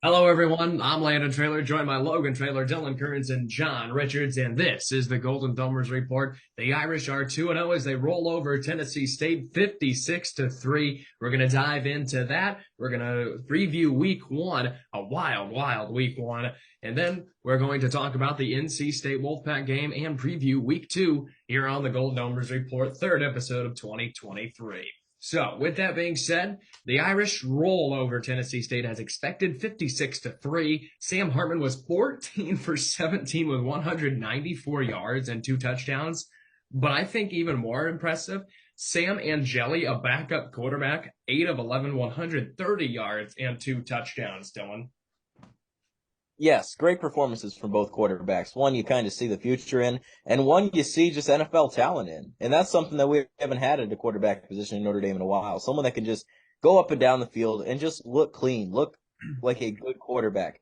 Hello, everyone. I'm Landon Traylor, joined by Logan Traylor, Dylan Kearns, and John Richards, and this is the Golden Domers Report. The Irish are 2-0 as they roll over Tennessee State 56-3. We're going to dive into that. We're going to preview week one, a wild week one, and then we're going to talk about the NC State Wolfpack game and preview week two here on the Golden Domers Report, third episode of 2023. So, with that being said, the Irish roll over Tennessee State as expected, 56-3. Sam Hartman was 14 for 17 with 194 yards and 2 touchdowns. But I think even more impressive, Sam Angeli, a backup quarterback, 8 of 11, 130 yards and 2 touchdowns, Dylan. Yes, great performances from both quarterbacks. One you kind of see the future in, and one you see just NFL talent in. And that's something that we haven't had at the quarterback position in Notre Dame in a while. Someone that can just go up and down the field and just look clean, look like a good quarterback.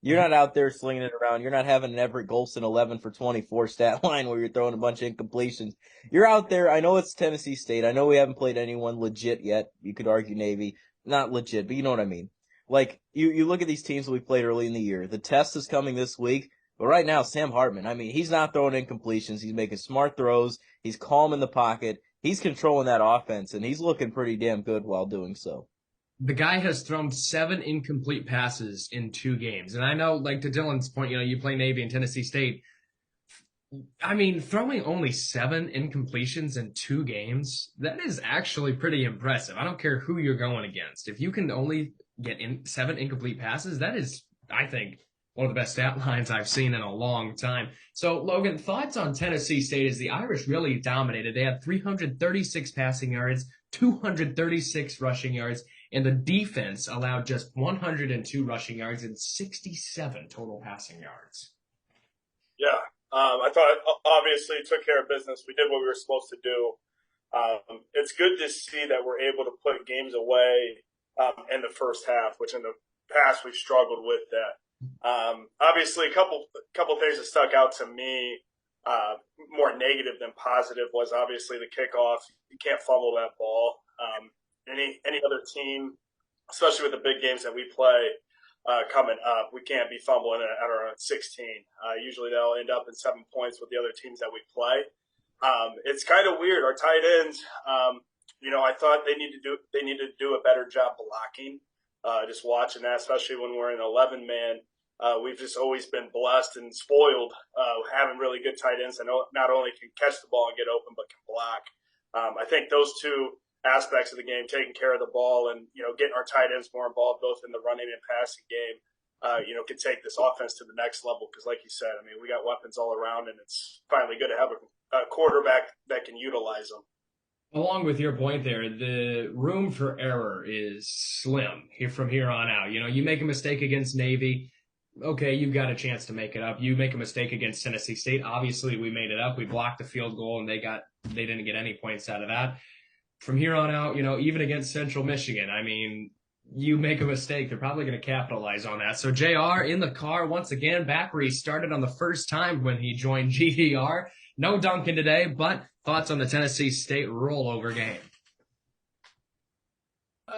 You're not out there slinging it around. You're not having an Everett Golson 11 for 24 stat line where you're throwing a bunch of incompletions. You're out there. I know it's Tennessee State. I know we haven't played anyone legit yet. You could argue Navy. Not legit, but you know what I mean. Like, you look at these teams that we played early in the year. The test is coming this week, but right now, Sam Hartman, I mean, he's not throwing incompletions. He's making smart throws. He's calm in the pocket. He's controlling that offense, and he's looking pretty damn good while doing so. The guy has thrown 7 incomplete passes in 2 games. And I know, like to Dylan's point, you play Navy and Tennessee State. I mean, throwing only 7 incompletions in 2 games, that is actually pretty impressive. I don't care who you're going against. If you can only get 7 incomplete passes, that is, I think, one of the best stat lines I've seen in a long time. So, Logan, thoughts on Tennessee State as the Irish really dominated. They had 336 passing yards, 236 rushing yards, and the defense allowed just 102 rushing yards and 67 total passing yards. Yeah, I thought obviously took care of business. We did what we were supposed to do. It's good to see that we're able to put games away in the first half, which in the past we've struggled with that. Obviously, a couple things that stuck out to me, more negative than positive, was obviously the kickoff. You can't fumble that ball. Any other team, especially with the big games that we play coming up, we can't be fumbling at our own 16. Usually they'll end up in 7 points with the other teams that we play. It's kind of weird. Our tight ends, I thought they needed to do a better job blocking. Just watching that, especially when we're in 11-man, we've just always been blessed and spoiled having really good tight ends that not only can catch the ball and get open, but can block. I think those two aspects of the game, taking care of the ball and, getting our tight ends more involved both in the running and passing game, could take this offense to the next level. Because like you said, I mean, we got weapons all around, and it's finally good to have a quarterback that can utilize them. Along with your point there, the room for error is slim from here on out. You make a mistake against Navy, okay, you've got a chance to make it up. You make a mistake against Tennessee State, obviously we made it up. We blocked the field goal, and they didn't get any points out of that. From here on out, even against Central Michigan, I mean, you make a mistake, they're probably going to capitalize on that. So JR in the car once again, back where he started on the first time when he joined GDR. No Duncan today, but thoughts on the Tennessee State rollover game?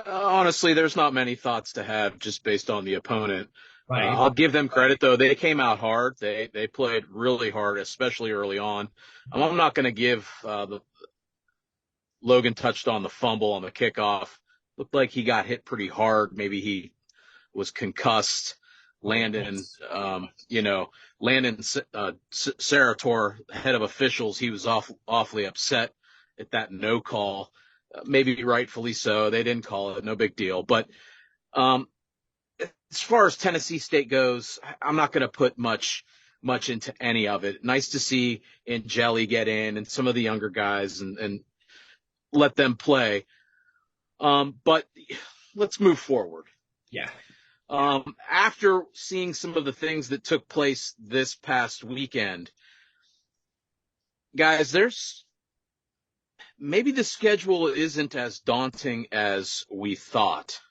Honestly, there's not many thoughts to have just based on the opponent. Right. I'll give them credit, though. They came out hard. They played really hard, especially early on. I'm not going to give Logan touched on the fumble on the kickoff. Looked like he got hit pretty hard. Maybe he was concussed. Landon Sarator, head of officials, he was awfully upset at that no call. Maybe rightfully so. They didn't call it. No big deal. But as far as Tennessee State goes, I'm not going to put much into any of it. Nice to see Angeli get in and some of the younger guys and let them play. But let's move forward. Yeah. After seeing some of the things that took place this past weekend, guys, maybe the schedule isn't as daunting as we thought.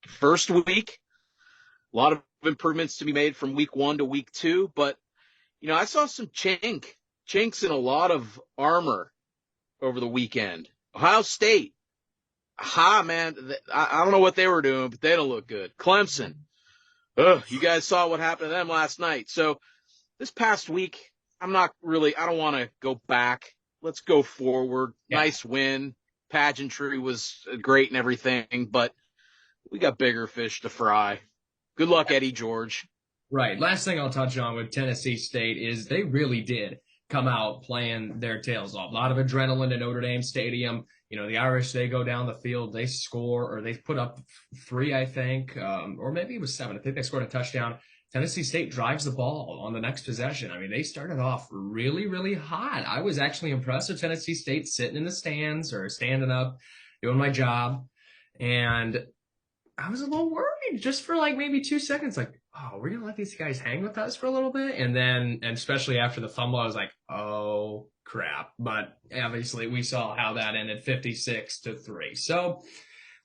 First week, a lot of improvements to be made from week 1 to week 2, but I saw some chinks in a lot of armor over the weekend. Ohio State, Man, I don't know what they were doing, but they don't look good. Clemson. Ugh, you guys saw what happened to them last night. So this past week, I don't want to go back. Let's go forward. Yeah. Nice win. Pageantry was great and everything, but we got bigger fish to fry. Good luck, Eddie George. Right. Last thing I'll touch on with Tennessee State is they really did come out playing their tails off. A lot of adrenaline in Notre Dame Stadium. You know, the Irish, they go down the field, they score, or they put up 3, I think, or maybe it was 7. I think they scored a touchdown. Tennessee State drives the ball on the next possession. I mean, they started off really, really hot. I was actually impressed with Tennessee State sitting in the stands or standing up, doing my job. And I was a little worried just for like maybe 2 seconds, like, oh, we're going to let these guys hang with us for a little bit. And then, and especially after the fumble, I was like, oh, crap. But obviously we saw how that ended 56-3. So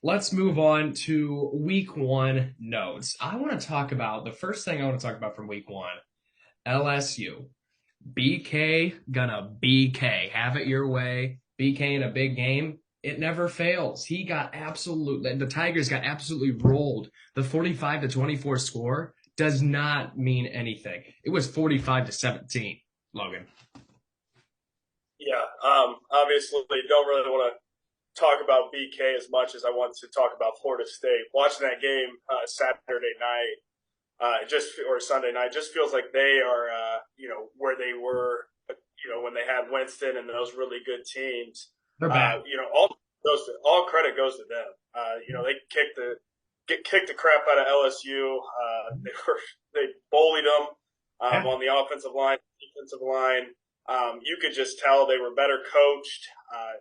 let's move on to week 1 notes. I want to talk about the first thing I want to talk about from week 1, LSU. BK gonna BK. Have it your way. BK in a big game. It never fails. The Tigers got absolutely rolled. The 45-24 score does not mean anything. It was 45-17, Logan. Yeah. Obviously, don't really want to talk about BK as much as I want to talk about Florida State. Watching that game Saturday night, or Sunday night, just feels like they are, where they were, when they had Winston and those really good teams. They're back. All credit goes to them. They kicked the crap out of LSU. They bullied them on the offensive line, defensive line. You could just tell they were better coached.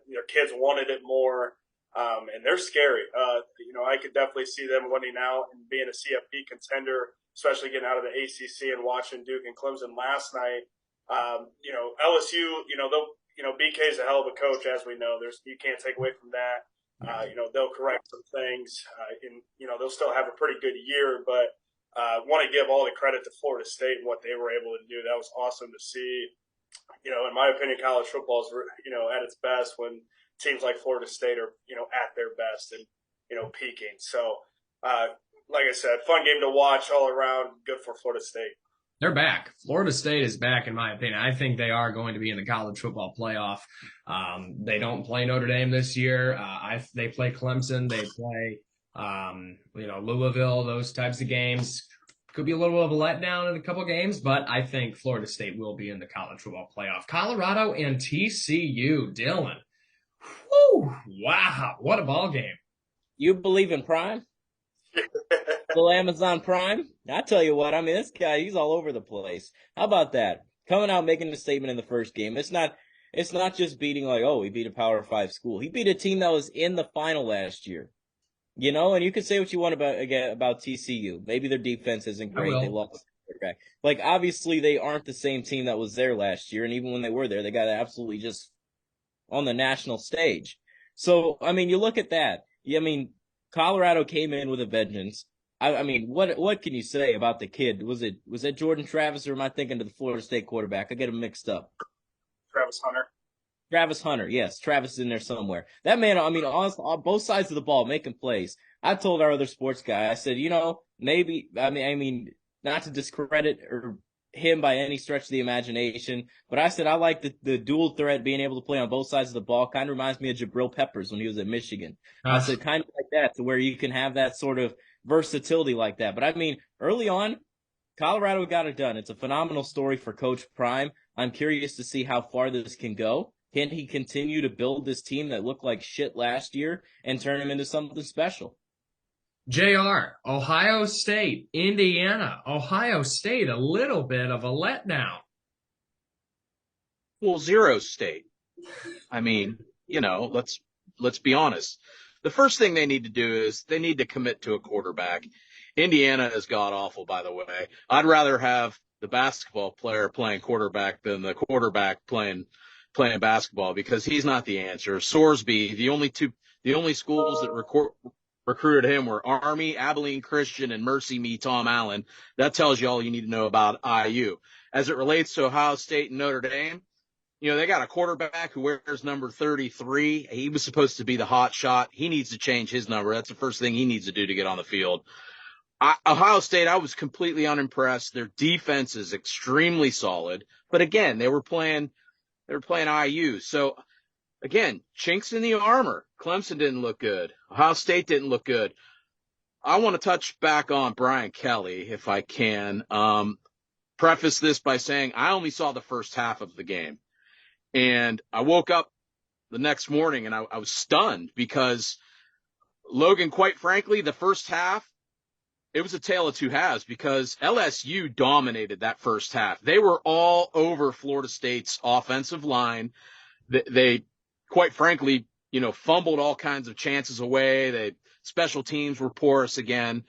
Their kids wanted it more, and they're scary. I could definitely see them winning out and being a CFP contender, especially getting out of the ACC and watching Duke and Clemson last night. LSU, BK is a hell of a coach, as we know. You can't take away from that. They'll correct some things, and they'll still have a pretty good year. But want to give all the credit to Florida State and what they were able to do. That was awesome to see. In my opinion, college football is at its best when teams like Florida State are at their best and peaking. So, like I said, fun game to watch all around. Good for Florida State. They're back. Florida State is back, in my opinion. I think they are going to be in the college football playoff. They don't play Notre Dame this year. They play Clemson. They play, Louisville, those types of games. Could be a little bit of a letdown in a couple games, but I think Florida State will be in the college football playoff. Colorado and TCU, Dylan. Whew, wow, what a ball game. You believe in Prime? Little Amazon Prime? I tell you what, this guy, he's all over the place. How about that? Coming out making a statement in the first game. It's not just beating he beat a Power 5 school. He beat a team that was in the final last year. And you can say what you want about TCU. Maybe their defense isn't great. They lost their quarterback. Obviously they aren't the same team that was there last year, and even when they were there, they got absolutely just on the national stage. So, you look at that. Colorado came in with a vengeance. What can you say about the kid? Was that Jordan Travis, or am I thinking of the Florida State quarterback? I get him mixed up. Travis Hunter, yes. Travis is in there somewhere. That man, on both sides of the ball, making plays. I told our other sports guy, I said, maybe, not to discredit him by any stretch of the imagination, but I said I like the dual threat, being able to play on both sides of the ball. Kind of reminds me of Jabril Peppers when he was at Michigan. I said kind of like that, to where you can have that sort of versatility like that. But early on, Colorado got it done. It's a phenomenal story for Coach Prime. I'm curious to see how far this can go. Can he continue to build this team that looked like shit last year and turn them into something special? JR, Ohio State, Indiana. Ohio State, a little bit of a letdown. Well, Zero State. Let's be honest. The first thing they need to do is they need to commit to a quarterback. Indiana is god-awful, by the way. I'd rather have the basketball player playing quarterback than the quarterback playing basketball, because he's not the answer. Sorsby, the only schools that recruited him were Army, Abilene Christian, and Mercy Me Tom Allen. That tells you all you need to know about IU. As it relates to Ohio State and Notre Dame, they got a quarterback who wears number 33. He was supposed to be the hot shot. He needs to change his number. That's the first thing he needs to do to get on the field. Ohio State, I was completely unimpressed. Their defense is extremely solid. But again, they were playing IU. So again, chinks in the armor. Clemson didn't look good. Ohio State didn't look good. I want to touch back on Brian Kelly if I can. Preface this by saying I only saw the first half of the game. And I woke up the next morning and I was stunned because Logan, quite frankly, the first half, it was a tale of two halves because LSU dominated that first half. They were all over Florida State's offensive line. They quite frankly, fumbled all kinds of chances away. Special teams were porous again.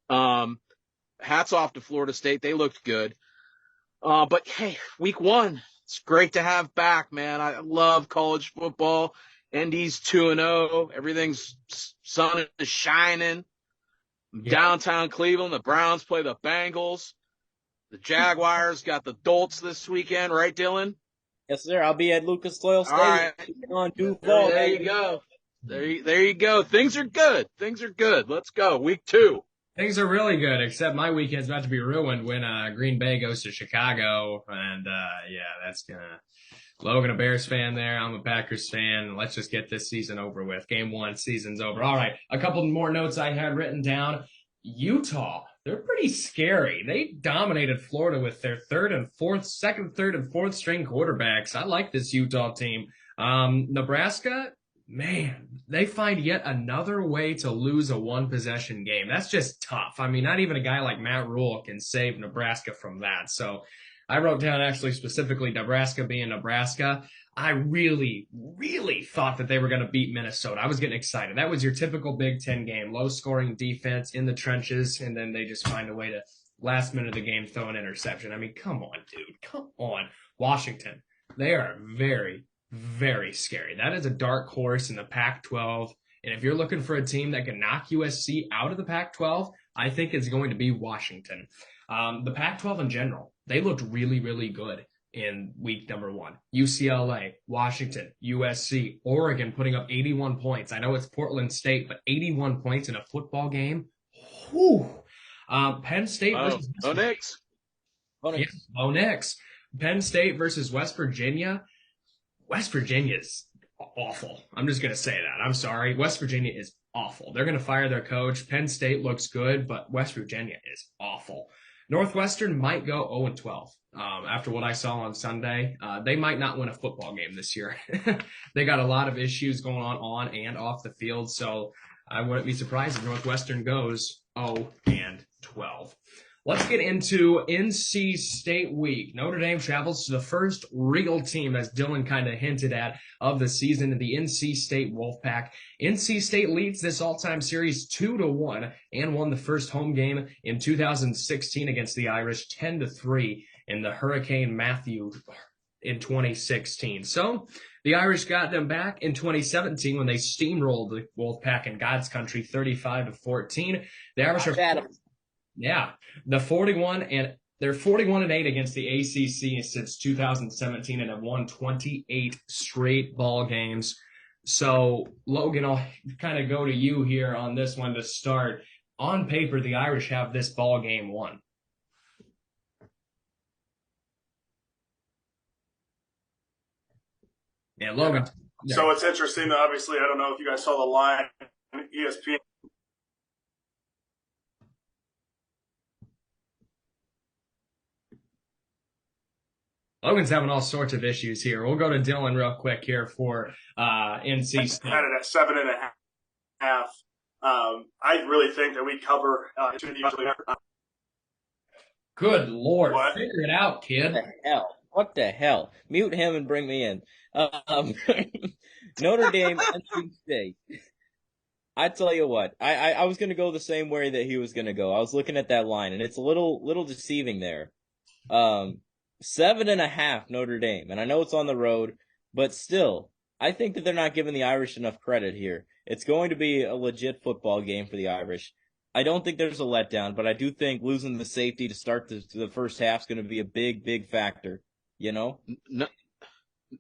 Hats off to Florida State. They looked good. But hey, week one, it's great to have back, man. I love college football. ND's 2-0. Everything's sun is shining. Yeah. Downtown Cleveland, the Browns play the Bengals. The Jaguars got the Dolts this weekend, right, Dylan? Yes, sir. I'll be at Lucas Oil Stadium. All right. On Duval. There you go. There you go. Things are good. Let's go. Week 2. Things are really good, except my weekend's about to be ruined when Green Bay goes to Chicago. And, that's going to – Logan, a Bears fan there. I'm a Packers fan. Let's just get this season over with. Game 1, season's over. All right, a couple more notes I had written down. Utah, they're pretty scary. They dominated Florida with their second, third, and fourth string quarterbacks. I like this Utah team. Nebraska, man, they find yet another way to lose a one-possession game. That's just tough. I mean, not even a guy like Matt Rule can save Nebraska from that. So I wrote down actually specifically Nebraska being Nebraska. I really, really thought that they were going to beat Minnesota. I was getting excited. That was your typical Big Ten game, low-scoring defense in the trenches, and then they just find a way to, last minute of the game, throw an interception. I mean, come on, dude. Come on. Washington, they are very, very scary. That is a dark horse in the Pac-12, and if you're looking for a team that can knock USC out of the Pac-12, I think it's going to be Washington. The Pac-12 in general, they looked really, really good in week number 1. UCLA, Washington, USC, Oregon putting up 81 points. I know it's Portland State, but 81 points in a football game. Whew. Penn State versus Bo Nix. Bo Nix. Penn State versus West Virginia. West Virginia's awful. I'm just going to say that. I'm sorry. West Virginia is awful. They're going to fire their coach. Penn State looks good, but West Virginia is awful. Northwestern might go 0-12 after what I saw on Sunday. They might not win a football game this year. They got a lot of issues going on and off the field, so I wouldn't be surprised if Northwestern goes 0-12. Let's get into NC State week. Notre Dame travels to the first real team, as Dylan kind of hinted at, of the season, the NC State Wolfpack. NC State leads this all-time series 2-1 and won the first home game in 2016 against the Irish 10-3 in the Hurricane Matthew in 2016. So the Irish got them back in 2017 when they steamrolled the Wolfpack in God's country 35-14. The Irish are they're 41-8 against the ACC since 2017 and have won 28 straight ball games. So, Logan, I'll kind of go to you here on this one to start. On paper, the Irish have this ball game won. Yeah, Logan. Yeah. So it's interesting. Obviously, I don't know if you guys saw the line. ESPN. Logan's having all sorts of issues here. We'll go to Dylan real quick here for NC State. Had it at 7.5. I really think that we cover Good Lord. What? Figure it out, kid. What the hell? Mute him and bring me in. Notre Dame, NC State. I tell you what, I was going to go the same way that he was going to go. I was looking at that line, and it's a little deceiving there. 7.5 Notre Dame, and I know it's on the road, but still, I think that they're not giving the Irish enough credit here. It's going to be a legit football game for the Irish. I don't think there's a letdown, but I do think losing the safety to start the first half is going to be a big, big factor, you know?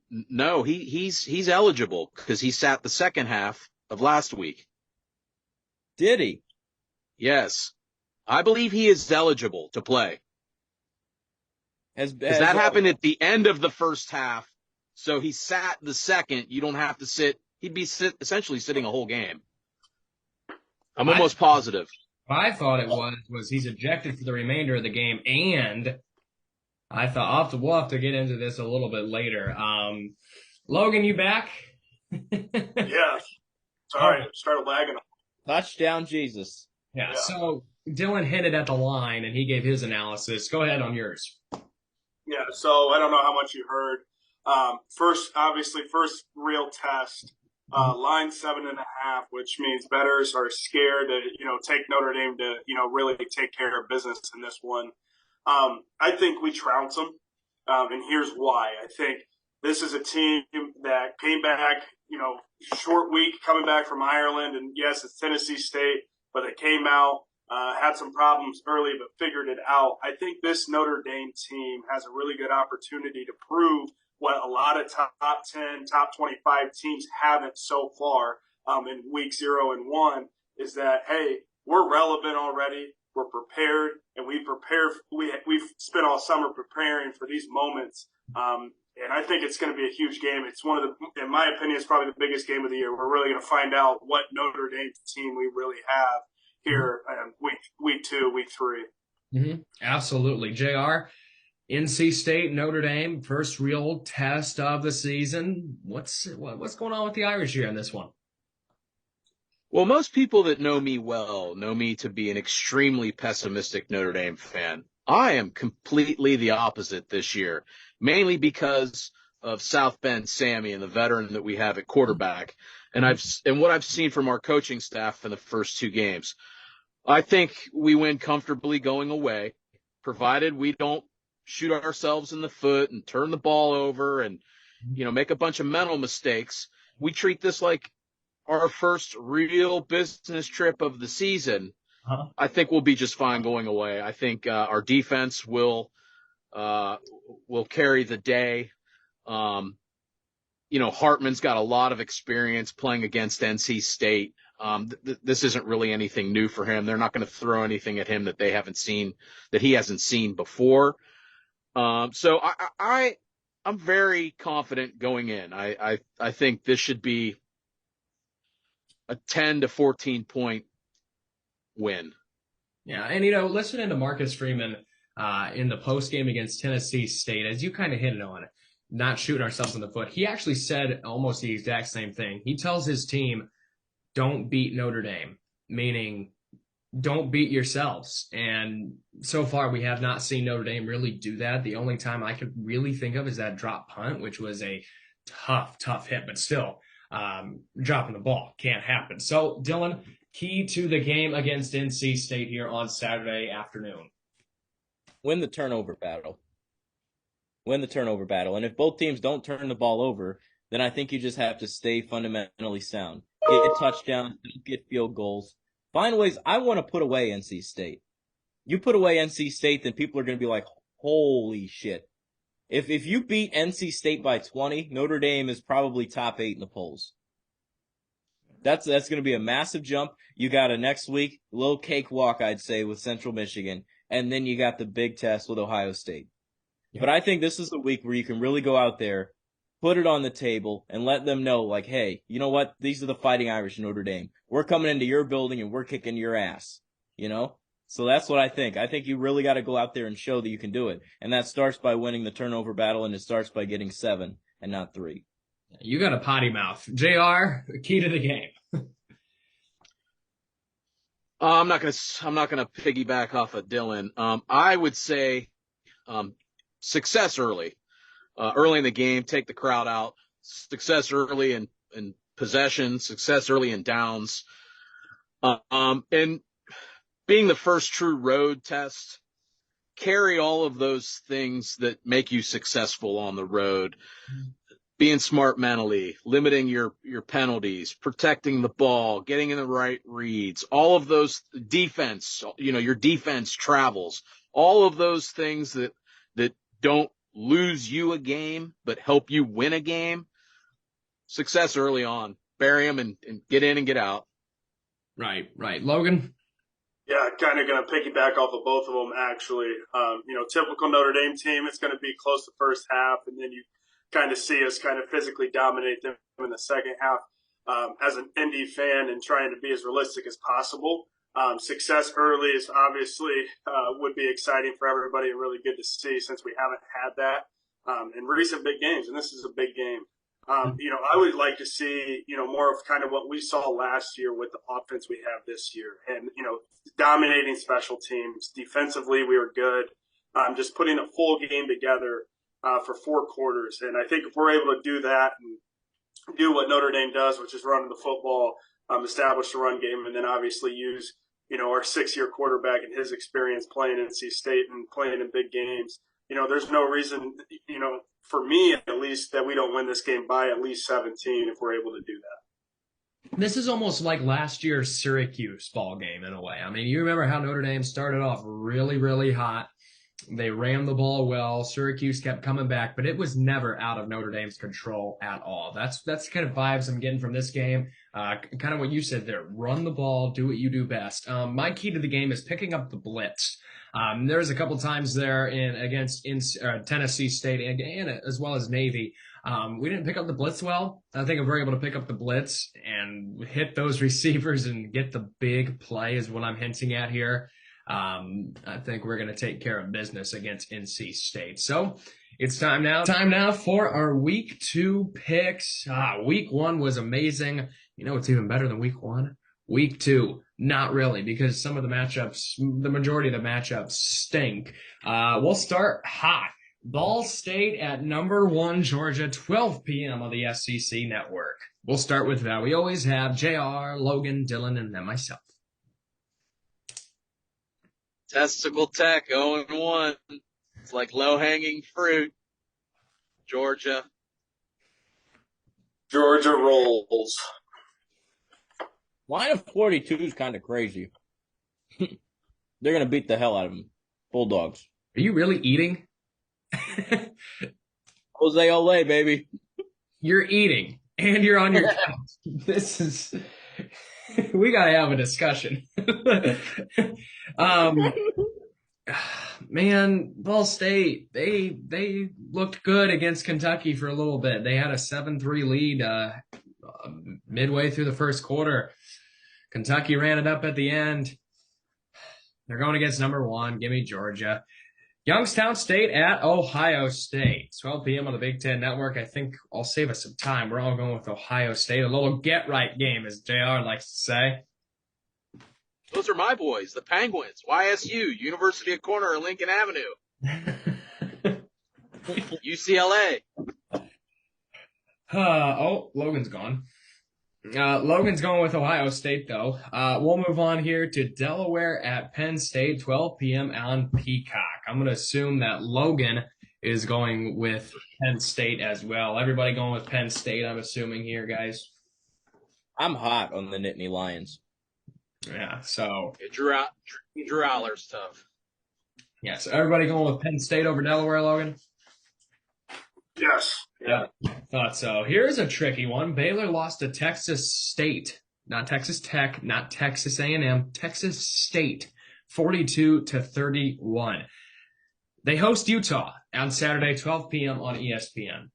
No, he's eligible because he sat the second half of last week. Did he? Yes. I believe he is eligible to play. Because that happened at the end of the first half. So he sat the second. You don't have to sit. He'd be essentially sitting a whole game. I'm almost positive. What I thought it was he's ejected for the remainder of the game, and I thought we'll have to get into this a little bit later. Logan, you back? Yeah. Sorry, started lagging. Touchdown, Jesus. Yeah. So Dylan hinted at the line, and he gave his analysis. Go ahead on yours. Yeah. So I don't know how much you heard. First real test. Line 7.5, which means bettors are scared to, take Notre Dame to, really take care of business in this one. I think we trounce them, and here's why. I think this is a team that came back, short week coming back from Ireland, and yes, it's Tennessee State, but they came out, had some problems early, but figured it out. I think this Notre Dame team has a really good opportunity to prove what a lot of top 10, top 25 teams haven't so far in week 0 and 1 is that, hey, we're relevant already. We're prepared, and we've spent all summer preparing for these moments. And I think it's going to be a huge game. It's in my opinion, it's probably the biggest game of the year. We're really going to find out what Notre Dame team we really have here week 2, week 3. Mm-hmm. Absolutely. JR, NC State, Notre Dame, first real test of the season. What's going on with the Irish here in this one? Well, most people that know me well know me to be an extremely pessimistic Notre Dame fan. I am completely the opposite this year, mainly because of South Bend Sammy and the veteran that we have at quarterback, and what I've seen from our coaching staff in the first 2 games. I think we win comfortably going away, provided we don't shoot ourselves in the foot and turn the ball over and, make a bunch of mental mistakes. We treat this like our first real business trip of the season. I think we'll be just fine going away. I think our defense will carry the day. Hartman's got a lot of experience playing against NC State. This isn't really anything new for him. They're not going to throw anything at him that he hasn't seen before. So I'm very confident going in. I think this should be a 10 to 14 point win. Yeah, and listening to Marcus Freeman in the post game against Tennessee State, as you kind of hinted on it, not shooting ourselves in the foot, he actually said almost the exact same thing. He tells his team, don't beat Notre Dame, meaning don't beat yourselves. And so far, we have not seen Notre Dame really do that. The only time I could really think of is that drop punt, which was a tough hit, but still, dropping the ball can't happen. So, Dylan, key to the game against NC State here on Saturday afternoon. Win the turnover battle. And if both teams don't turn the ball over, then I think you just have to stay fundamentally sound. Get touchdowns, get field goals. Find ways. I want to put away NC State. You put away NC State, then people are going to be like, holy shit. If you beat NC State by 20, Notre Dame is probably top 8 in the polls. That's going to be a massive jump. You got a next week, a little cakewalk, I'd say, with Central Michigan. And then you got the big test with Ohio State. Yeah. But I think this is the week where you can really go out there, put it on the table, and let them know, like, hey, you know what? These are the Fighting Irish in Notre Dame. We're coming into your building and we're kicking your ass, So that's what I think. I think you really got to go out there and show that you can do it. And that starts by winning the turnover battle, and it starts by getting 7 and not 3. You got a potty mouth. JR, key to the game. I'm not gonna piggyback off of Dylan. I would say success early. Early in the game, take the crowd out. Success early in possession, success early in downs. And being the first true road test, carry all of those things that make you successful on the road. Being smart mentally, limiting your penalties, protecting the ball, getting in the right reads, all of those defense, your defense travels, all of those things that don't lose you a game, but help you win a game. Success early on. Bury them and get in and get out. Right. Logan? Yeah, kind of going to piggyback off of both of them, actually. Typical Notre Dame team, it's going to be close to first half, and then you kind of see us kind of physically dominate them in the second half. As an Indy fan and trying to be as realistic as possible, success early is obviously would be exciting for everybody and really good to see since we haven't had that in recent big games, and this is a big game. I would like to see, more of kind of what we saw last year with the offense we have this year. And, dominating special teams. Defensively, we were good. Just putting a full game together for 4 quarters. And I think if we're able to do that and do what Notre Dame does, which is running the football, establish the run game, and then obviously use, our 6-year quarterback and his experience playing in NC State and playing in big games. There's no reason, for me at least, that we don't win this game by at least 17 if we're able to do that. This is almost like last year's Syracuse ball game in a way. I mean, you remember how Notre Dame started off really, really hot. They ran the ball well. Syracuse kept coming back, but it was never out of Notre Dame's control at all. That's the kind of vibes I'm getting from this game. Kind of what you said there. Run the ball, do what you do best. My key to the game is picking up the blitz. There was a couple times there against Tennessee State and as well as Navy. We didn't pick up the blitz well. I think if we're able to pick up the blitz and hit those receivers and get the big play is what I'm hinting at here. I think we're going to take care of business against NC State. So it's time now for our week 2 picks. Week 1 was amazing. It's even better than week 1. Week 2, not really, because some of the matchups, the majority of the matchups stink. We'll start hot. Ball State at number 1, Georgia, 12 p.m. on the SEC network. We'll start with that. We always have JR, Logan, Dylan, and then myself. Testicle Tech, 0-1. It's like low-hanging fruit. Georgia. Georgia rolls. Line of 42 is kind of crazy. They're going to beat the hell out of them. Bulldogs. Are you really eating? Jose Ole, baby. You're eating, and you're on your couch. This is... We got to have a discussion. Man, Ball State, they looked good against Kentucky for a little bit. They had a 7-3 lead midway through the first quarter. Kentucky ran it up at the end. They're going against number 1. Give me Georgia. Youngstown State at Ohio State. 12 p.m. on the Big Ten Network. I think I'll save us some time. We're all going with Ohio State. A little get-right game, as JR likes to say. Those are my boys, the Penguins. YSU, University of Corner, Lincoln Avenue. UCLA. Logan's gone. Logan's going with Ohio State, though. We'll move on here to Delaware at Penn State, 12 p.m. on Peacock. I'm going to assume that Logan is going with Penn State as well. Everybody going with Penn State, I'm assuming here, guys. I'm hot on the Nittany Lions. Yeah, so. Drew Aller's tough. Yeah, so everybody going with Penn State over Delaware, Logan? Yes. Yeah, thought so. Here's a tricky one. Baylor lost to Texas State, not Texas Tech, not Texas A&M, Texas State, 42-31. They host Utah on Saturday, 12 p.m. on ESPN.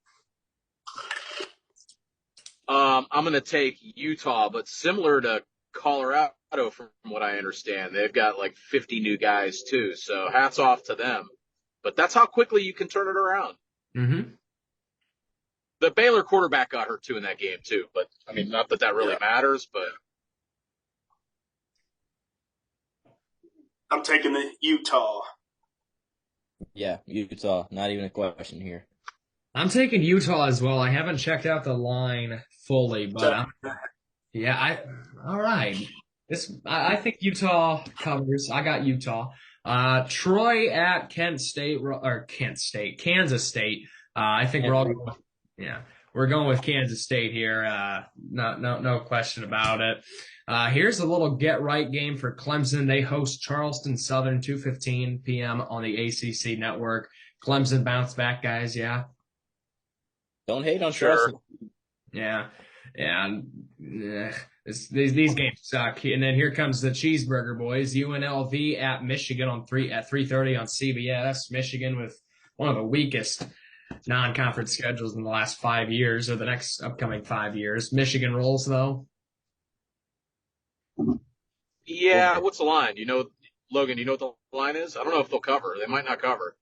I'm going to take Utah, but similar to Colorado, from what I understand, they've got like 50 new guys too. So hats off to them. But that's how quickly you can turn it around. Mm-hmm. The Baylor quarterback got hurt too in that game too, but I mean, not that really matters, but I'm taking the Utah. Yeah, Utah. Not even a question here. I'm taking Utah as well. I haven't checked out the line fully, but all right. I think Utah covers. I got Utah. Troy at Kansas State. I think we're all going with, we're going with Kansas State here. No question about it. Here's a little get-right game for Clemson. They host Charleston Southern, 2:15 p.m. on the ACC network. Clemson bounce back guys, yeah. Don't hate on Sure. Trust. Yeah. Yeah. These games suck. And then here comes the cheeseburger boys. UNLV at Michigan at 3:30 on CBS. Michigan with one of the weakest non-conference schedules in the last 5 years or the next upcoming 5 years. Michigan rolls though. Yeah, what's the line? Logan, you know what the line is? I don't know if they'll cover. They might not cover.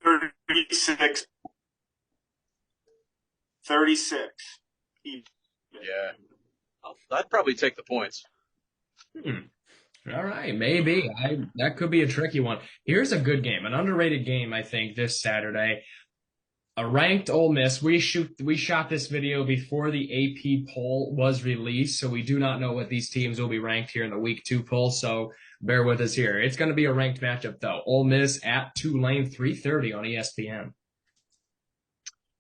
36. 36. Yeah. I'd probably take the points. All right, maybe. That could be a tricky one. Here's a good game, an underrated game, I think, this Saturday. A ranked Ole Miss. We shot this video before the AP poll was released, so we do not know what these teams will be ranked here in the Week 2 poll, so bear with us here. It's going to be a ranked matchup, though. Ole Miss at Tulane, 3:30 on ESPN.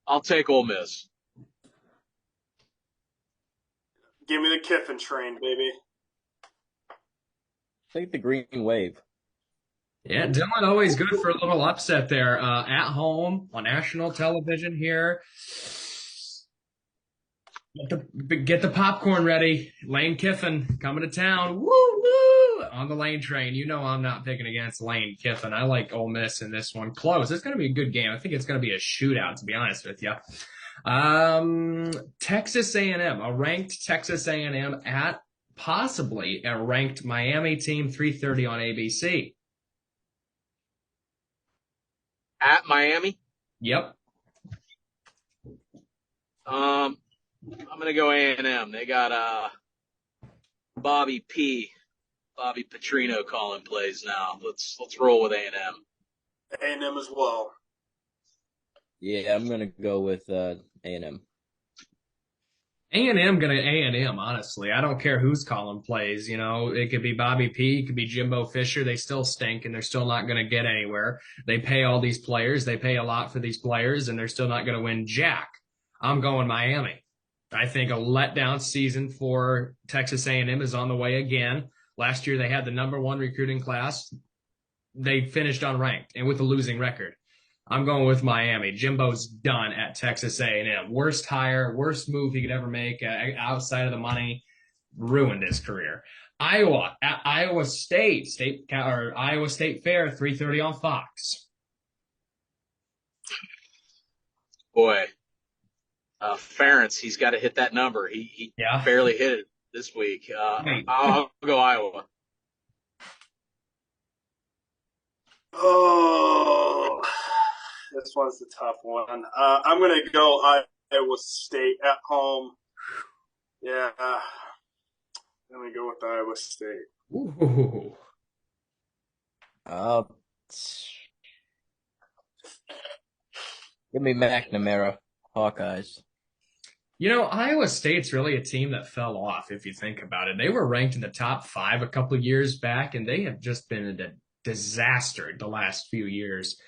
I'll take Ole Miss. Give me the Kiffin train, baby. Take the green wave. Yeah, Dylan always good for a little upset there. At home on national television here. Get the popcorn ready. Lane Kiffin coming to town. Woo woo! On the Lane train. You know I'm not picking against Lane Kiffin. I like Ole Miss in this one. Close. It's going to be a good game. I think it's going to be a shootout, to be honest with you. Texas A&M, a ranked Texas A&M at possibly a ranked Miami team, 3:30 on ABC. At Miami? Yep. I'm gonna go A&M. They got Bobby Petrino calling plays now. Let's roll with A&M. A&M as well. Yeah, I'm gonna go with A&M. A&M gonna A&M, honestly. I don't care who's calling plays. You know, it could be Bobby P, it could be Jimbo Fisher. They still stink, and they're still not gonna get anywhere. They pay all these players. They pay a lot for these players, and they're still not gonna win jack. I'm going Miami. I think a letdown season for Texas A&M is on the way again. Last year they had the #1 recruiting class. They finished unranked and with a losing record. I'm going with Miami. Jimbo's done at Texas A&M. Worst hire, worst move he could ever make outside of the money. Ruined his career. Iowa at Iowa State Iowa State Fair, 3:30 on Fox. Boy, Ferentz, he's got to hit that number. He barely hit it this week. I'll go Iowa. Oh, this one's the tough one. I'm going to go Iowa State at home. Yeah. Let me go with Iowa State. Ooh. Give me McNamara, Hawkeyes. You know, Iowa State's really a team that fell off, if you think about it. They were ranked in the top 5 a couple of years back, and they have just been a disaster the last few years.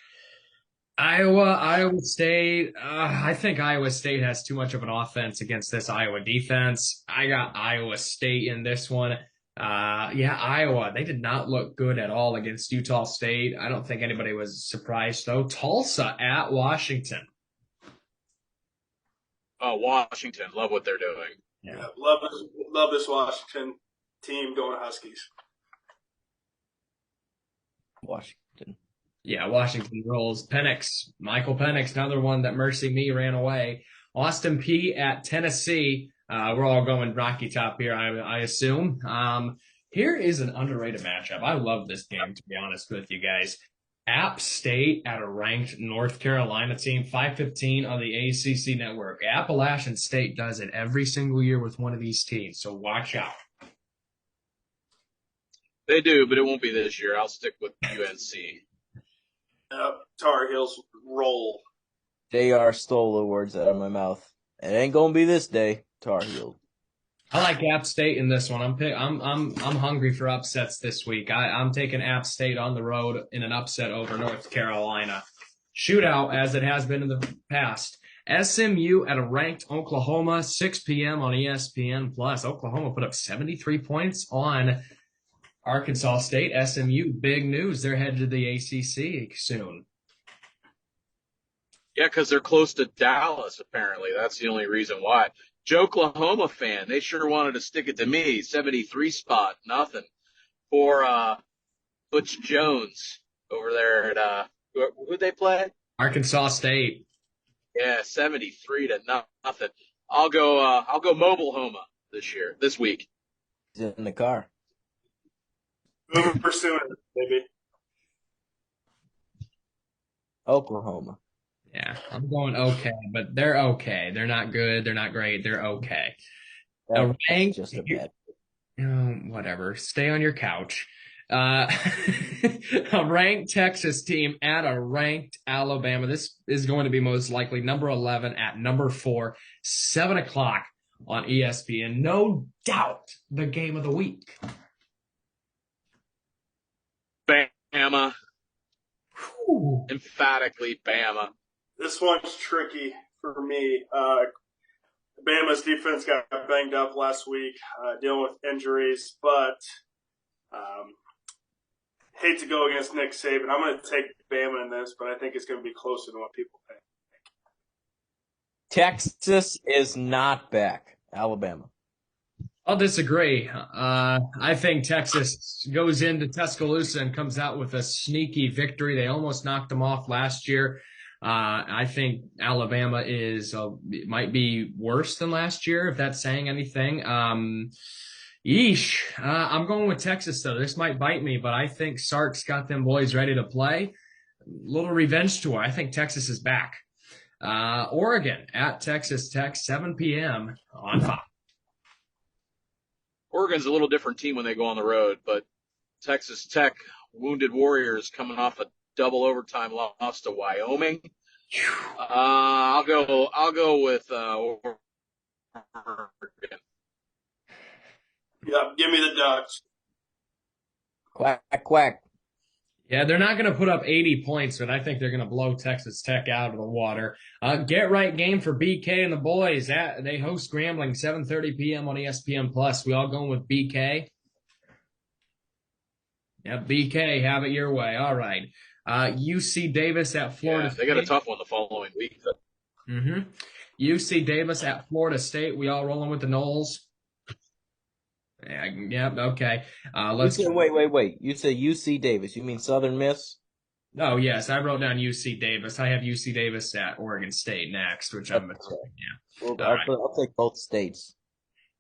Iowa State, I think Iowa State has too much of an offense against this Iowa defense. I got Iowa State in this one. Iowa, they did not look good at all against Utah State. I don't think anybody was surprised, though. Tulsa at Washington. Oh, Washington. Love what they're doing. Yeah, love this Washington team going Huskies. Washington. Yeah, Washington rolls. Michael Penix, another one that Mercy Me ran away. Austin P at Tennessee. We're all going Rocky Top here, I assume. Here is an underrated matchup. I love this game, to be honest with you guys. App State at a ranked North Carolina team, 5:15 on the ACC network. Appalachian State does it every single year with one of these teams, so watch out. They do, but it won't be this year. I'll stick with UNC. Tar Heels roll. JR stole the words out of my mouth. It ain't gonna be this day, Tar Heels. I like App State in this one. I'm hungry for upsets this week. I'm taking App State on the road in an upset over North Carolina. Shootout as it has been in the past. SMU at a ranked Oklahoma, 6 p.m. on ESPN Plus. Oklahoma put up 73 points on Arkansas State. SMU, big news. They're headed to the ACC soon. Yeah, because they're close to Dallas, apparently. That's the only reason why. Joe Oklahoma fan, they sure wanted to stick it to me. 73 spot, nothing. For Butch Jones over there at who'd they play? Arkansas State. Yeah, 73 to nothing. I'll go mobile Homa this week. He's in the car. Boomer sooner, maybe. Oklahoma. Yeah, I'm going okay, but they're okay. They're not good. They're not great. They're okay. That's ranked, just a bad. whatever. Stay on your couch. A ranked Texas team at a ranked Alabama. This is going to be most likely number 11 at number 4, 7 o'clock on ESPN. No doubt the game of the week. Bama. Whew. Emphatically Bama. This one's tricky for me. Bama's defense got banged up last week, dealing with injuries, but hate to go against Nick Saban. I'm going to take Bama in this, but I think it's going to be closer than what people think. Texas is not back. Alabama. I'll disagree. I think Texas goes into Tuscaloosa and comes out with a sneaky victory. They almost knocked them off last year. I think Alabama might be worse than last year, if that's saying anything. I'm going with Texas, though. This might bite me, but I think Sark's got them boys ready to play. Little revenge tour. I think Texas is back. Oregon at Texas Tech, 7 p.m. on Fox. Oregon's a little different team when they go on the road, but Texas Tech, Wounded Warriors coming off a double overtime loss to Wyoming. I'll go with Oregon. Yeah, give me the Ducks. Quack, quack. Yeah, they're not going to put up 80 points, but I think they're going to blow Texas Tech out of the water. Get right game for BK and the boys. They host Grambling, 7:30 p.m. on ESPN+. We all going with BK? Yeah, BK, have it your way. All right. UC Davis at Florida State. They got a tough one the following week. UC Davis at Florida State. We all rolling with the Noles? Yeah, okay. Let's wait. You say UC Davis. You mean Southern Miss? Oh, yes. I wrote down UC Davis. I have UC Davis at Oregon State next, which I'm Well, I'll take both states.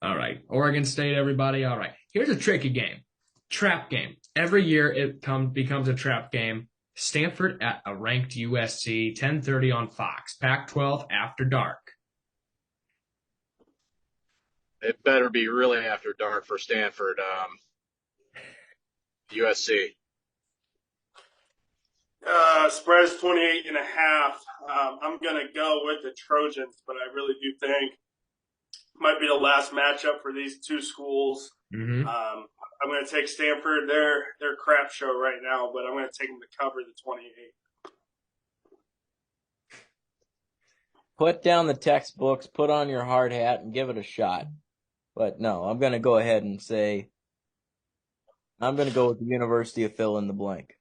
All right. Oregon State, everybody. All right. Here's a tricky game. Trap game. Every year it becomes a trap game. Stanford at a ranked USC, 10:30 on Fox. Pac-12 after dark. It better be really after dark for Stanford. USC. Spread is 28.5. I'm going to go with the Trojans, but I really do think it might be the last matchup for these two schools. Mm-hmm. I'm going to take Stanford. They're a crap show right now, but I'm going to take them to cover the 28. Put down the textbooks, put on your hard hat, and give it a shot. But no, I'm going to go ahead and say I'm going to go with the University of fill in the blank.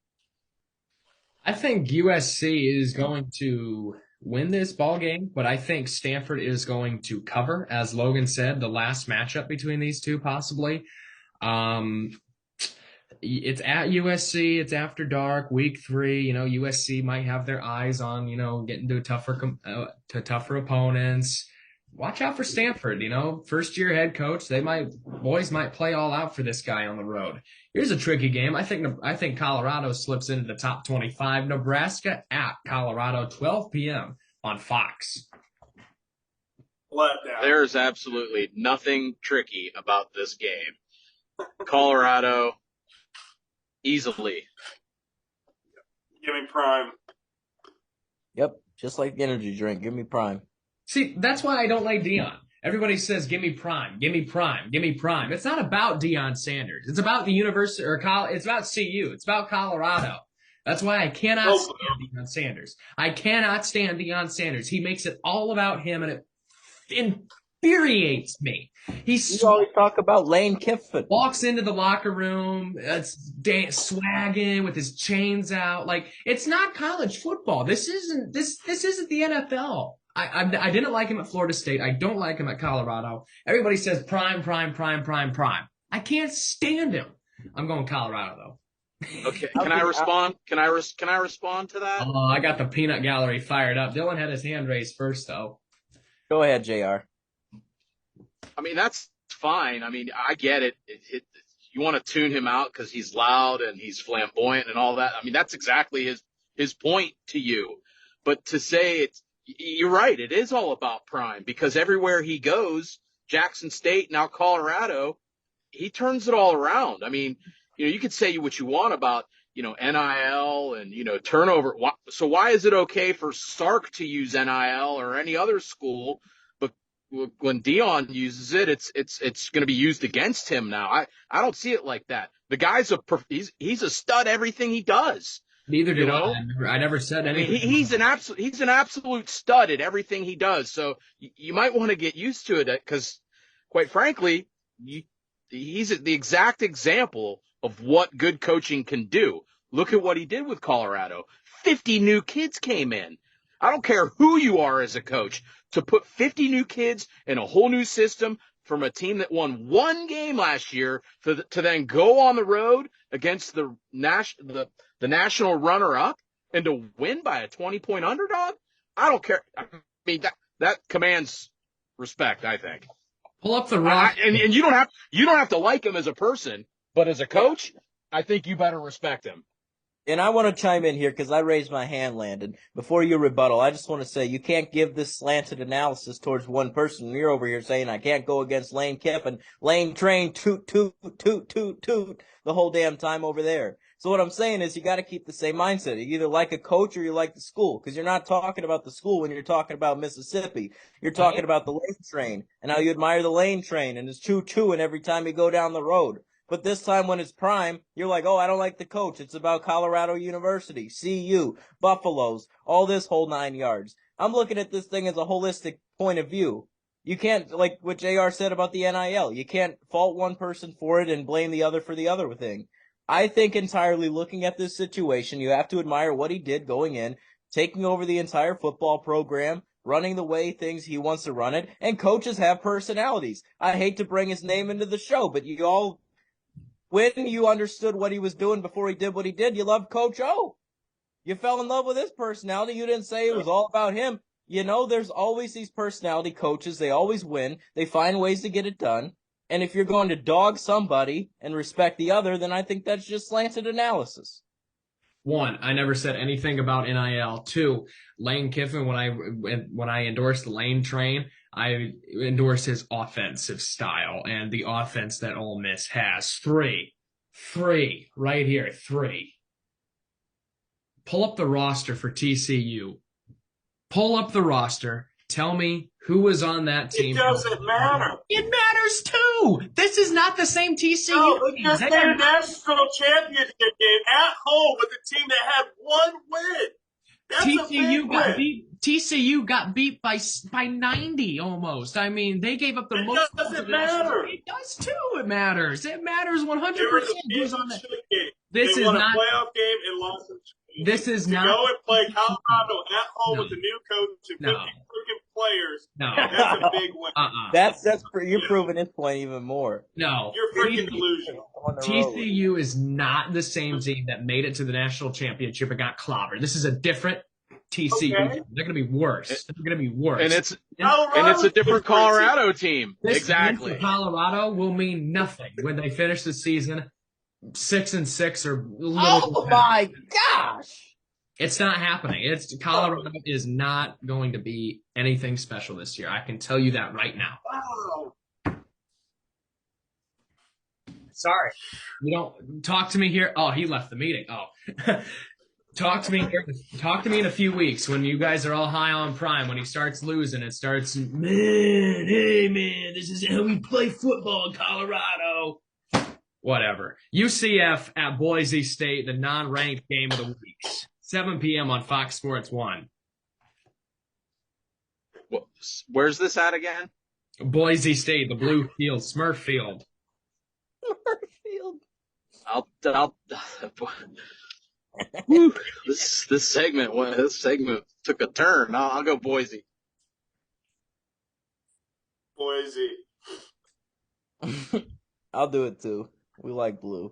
I think USC is going to win this ball game, but I think Stanford is going to cover, as Logan said, the last matchup between these two possibly. It's at USC. It's after dark, week 3. USC might have their eyes on, getting to tougher opponents. Watch out for Stanford. First year head coach. Boys might play all out for this guy on the road. Here's a tricky game. I think Colorado slips into the top 25. Nebraska at Colorado, 12 p.m. on Fox. Letdown. There's absolutely nothing tricky about this game. Colorado, easily. Give me Prime. Yep, just like the energy drink. Give me Prime. See, that's why I don't like Deion. Everybody says, give me Prime, give me Prime, give me Prime. It's not about Deion Sanders. It's about the university, it's about CU. It's about Colorado. That's why I cannot stand Deion Sanders. I cannot stand Deion Sanders. He makes it all about him, and it infuriates me. He You always talk about Lane Kiffin. walks into the locker room, swagging with his chains out. Like, it's not college football. This isn't the NFL. I didn't like him at Florida State. I don't like him at Colorado. Everybody says prime. I can't stand him. I'm going Colorado though. Okay, can I respond? Can I respond to that? Oh, I got the peanut gallery fired up. Dylan had his hand raised first though. Go ahead, JR. I mean, that's fine. I mean, I get it. You want to tune him out because he's loud and he's flamboyant and all that. I mean, that's exactly his point to you. But to say you're right. It is all about prime because everywhere he goes, Jackson State, now Colorado, he turns it all around. I mean, you could say what you want about, NIL and, turnover. So why is it okay for Sark to use NIL or any other school? But when Dion uses it, it's going to be used against him now. I don't see it like that. The guy's he's a stud everything he does. Neither did I. I never said anything. He's an absolute stud at everything he does. So you might want to get used to it because, quite frankly, he's the exact example of what good coaching can do. Look at what he did with Colorado. 50 new kids came in. I don't care who you are as a coach. To put 50 new kids in a whole new system from a team that won one game last year to then go on the road against the national runner-up and to win by a 20-point underdog, I don't care. I mean, that commands respect, I think. Pull up the rock. And you don't have to like him as a person, but as a coach, I think you better respect him. And I want to chime in here because I raised my hand, Landon. Before you rebuttal, I just want to say you can't give this slanted analysis towards one person. You're over here saying I can't go against Lane Kiffin. Lane train, toot, toot, toot, toot, toot, the whole damn time over there. So what I'm saying is you got to keep the same mindset. You either like a coach or you like the school because you're not talking about the school when you're talking about Mississippi. You're talking about the Lane train and how you admire the Lane train and it's choo-chooing every time you go down the road. But this time when it's prime, you're like, oh, I don't like the coach. It's about Colorado University, CU, Buffaloes, all this whole 9 yards. I'm looking at this thing as a holistic point of view. You can't, like what JR said about the NIL, you can't fault one person for it and blame the other for the other thing. I think entirely looking at this situation, you have to admire what he did going in, taking over the entire football program, running the way he wants to run it, and coaches have personalities. I hate to bring his name into the show, but when you understood what he was doing before he did what he did, you loved Coach O. You fell in love with his personality. You didn't say it was all about him. There's always these personality coaches. They always win. They find ways to get it done. And if you're going to dog somebody and respect the other, then I think that's just slanted analysis. 1, I never said anything about NIL. 2, Lane Kiffin, when I endorsed the Lane train, I endorsed his offensive style and the offense that Ole Miss has. 3, right here, 3. Pull up the roster for TCU. Pull up the roster. Tell me who was on that team. It doesn't matter. It matters too. This is not the same TCU. No, it's just a national championship game at home with a team that had one win. That's TCU got beat by 90 almost. I mean, they gave up the most. It doesn't matter. It does too. It matters. It matters 100%. This is not a playoff game and lost. This is not. Go and play Colorado at home with a new coach and 50 freaking players. No, that's a big win. You're proving this point even more. No, you're freaking delusional. TCU is not the same team that made it to the national championship and got clobbered. This is a different TCU. Okay. They're going to be worse. They're going to be worse. And it's a different Colorado team. Exactly. Colorado will mean nothing when they finish the season 6-6 or. Oh my gosh! It's not happening. Colorado is not going to be anything special this year. I can tell you that right now. Wow. Sorry. You don't talk to me here. Oh, he left the meeting. Oh. Talk to me in a few weeks when you guys are all high on prime. When he starts losing, it starts, hey man, this is how we play football in Colorado. Whatever. UCF at Boise State, the non-ranked game of the week. 7 p.m. on Fox Sports 1. Where's this at again? Boise State, the blue field, Smurf Field. Field. I'll whew, this segment took a turn. I'll go Boise. Boise. I'll do it too. We like blue.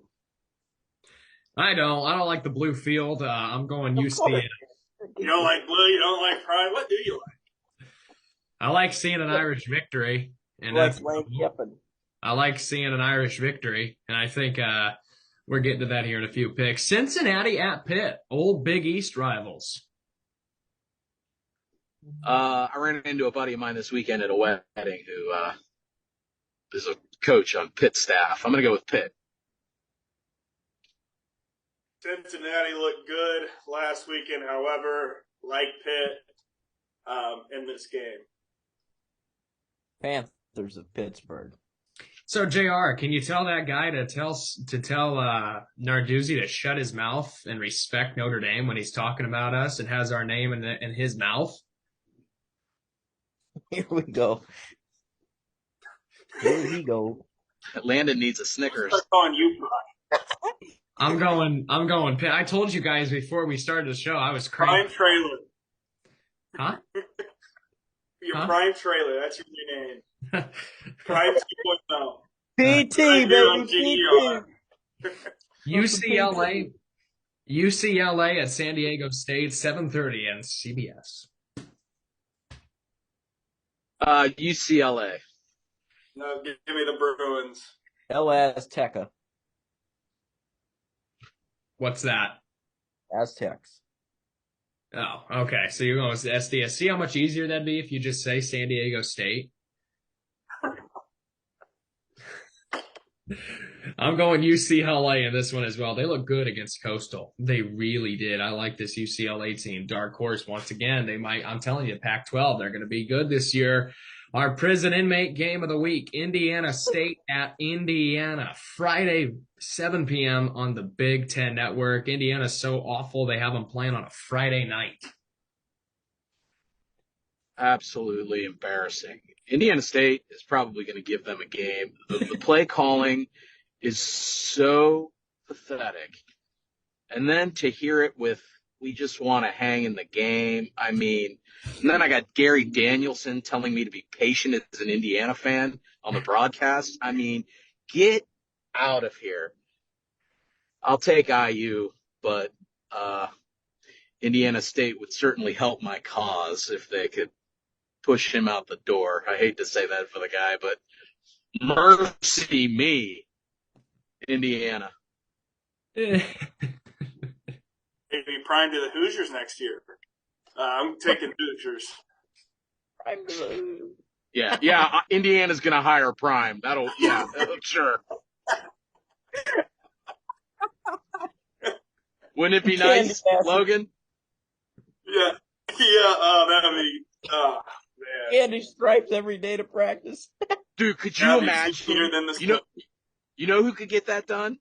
I don't like the blue field. I'm going Of UCF. course. You don't like blue, you don't like pride. What do you like? I like seeing an Irish victory, and Let's that's Lane Kiffin. I like seeing an Irish victory, and I think we're getting to that here in a few picks. Cincinnati at Pitt, old Big East rivals. I ran into a buddy of mine this weekend at a wedding who is a coach on Pitt staff. I'm going to go with Pitt. Cincinnati looked good last weekend, however, like Pitt in this game. Panthers of Pittsburgh. So JR, can you tell that guy to tell Narduzzi to shut his mouth and respect Notre Dame when he's talking about us and has our name in his mouth? Here we go. Here we go. Landon needs a Snickers. Start calling you Prime. I'm going Pitt. I told you guys before we started the show I was Prime crazy. Trailer. Huh? Your Huh? Prime Trailer. That's your new name. Prime 2.0. PT, Right here on baby, GDR. UCLA at San Diego State, 7:30 on CBS. UCLA. No, give me the Bruins. El Azteca. What's that? Aztecs. Oh, okay. So you're going with SDS. See how much easier that'd be if you just say San Diego State? I'm going UCLA in this one as well. They look good against Coastal. They really did. I like this UCLA team. Dark horse once again. I'm telling you, Pac-12, they're going to be good this year. Our prison inmate game of the week, Indiana State at Indiana. Friday, 7 p.m. on the Big Ten Network. Indiana's so awful they have them playing on a Friday night. Absolutely embarrassing. Indiana State is probably going to give them a game. The play calling is so pathetic. And then to hear it with, we just want to hang in the game. I mean, and then I got Gary Danielson telling me to be patient as an Indiana fan on the broadcast. I mean, get out of here. I'll take IU, but Indiana State would certainly help my cause if they could push him out the door. I hate to say that for the guy, but mercy me, Indiana. Maybe Prime to the Hoosiers next year. I'm taking Hoosiers. Yeah. Indiana's gonna hire Prime. Sure. Wouldn't it be nice, Logan? Yeah. That'd be. Oh man. Candy stripes every day to practice. Dude, could you imagine? You know who could get that done?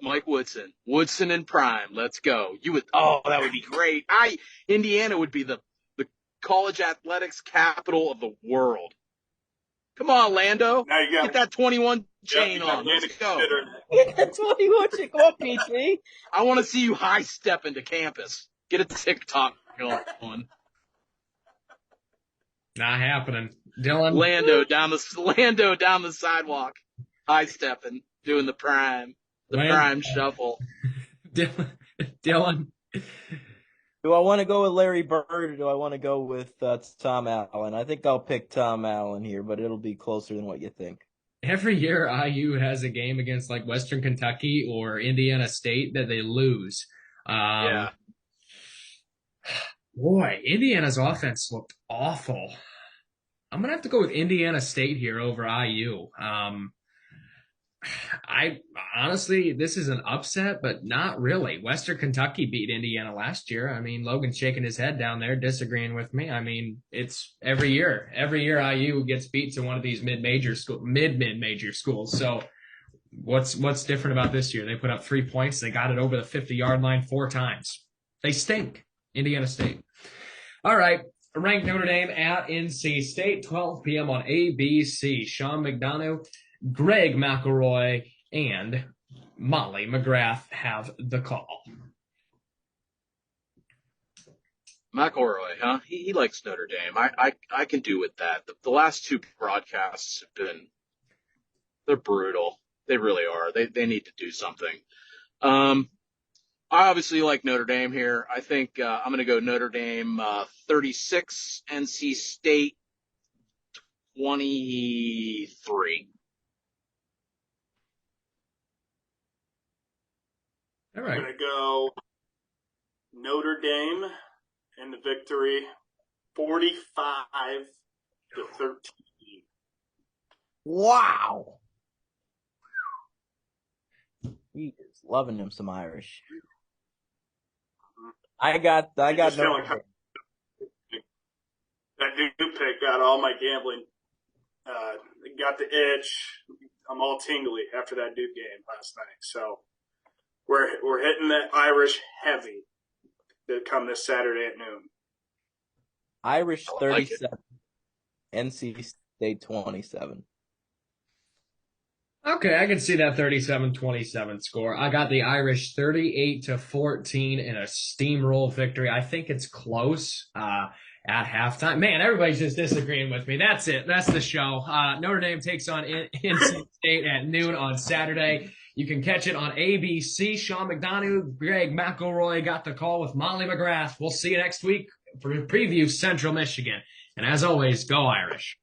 Mike Woodson. Woodson and Prime. Let's go. That would be great. Indiana would be the college athletics capital of the world. Come on, Lando. Now you get that 21 chain on. Let's go. Get that 21 chain. Go on, PT. I want to see you high step into campus. Get a TikTok going. Not happening. Dylan. Lando down the sidewalk. High stepping. Doing the Prime. Prime shuffle. Dylan. Do I want to go with Larry Bird or do I want to go with Tom Allen? I think I'll pick Tom Allen here, but it'll be closer than what you think. Every year IU has a game against like Western Kentucky or Indiana State that they lose. Yeah. Boy, Indiana's offense looked awful. I'm going to have to go with Indiana State here over IU. Honestly, this is an upset, but not really. Western Kentucky beat Indiana last year. I mean, Logan's shaking his head down there, disagreeing with me. I mean, it's every year. Every year IU gets beat to one of these mid-major schools. So what's different about this year? They put up 3 points. They got it over the 50-yard line 4 times. They stink. Indiana State. All right. Ranked Notre Dame at NC State, 12 p.m. on ABC. Sean McDonough, Greg McElroy, and Molly McGrath have the call. McElroy, huh? He likes Notre Dame. I can do with that. The last two broadcasts have been, they're brutal. They really are. They need to do something. I obviously like Notre Dame here. I think I'm going to go Notre Dame 36, NC State 23. All I'm right. going to go Notre Dame in the victory, 45-13. Wow. He is loving him some Irish. I got Notre Dame. That new pick got all my gambling, got the itch. I'm all tingly after that Duke game last night. So we're hitting that Irish heavy that come this Saturday at noon. Irish I like 37, NC State 27. Okay, I can see that 37-27 score. I got the Irish 38-14 in a steamroll victory. I think it's close at halftime. Man, everybody's just disagreeing with me. That's it. That's the show. Notre Dame takes on NC State at noon on Saturday. You can catch it on ABC. Sean McDonough, Greg McElroy got the call with Molly McGrath. We'll see you next week for a preview Central Michigan. And as always, go Irish.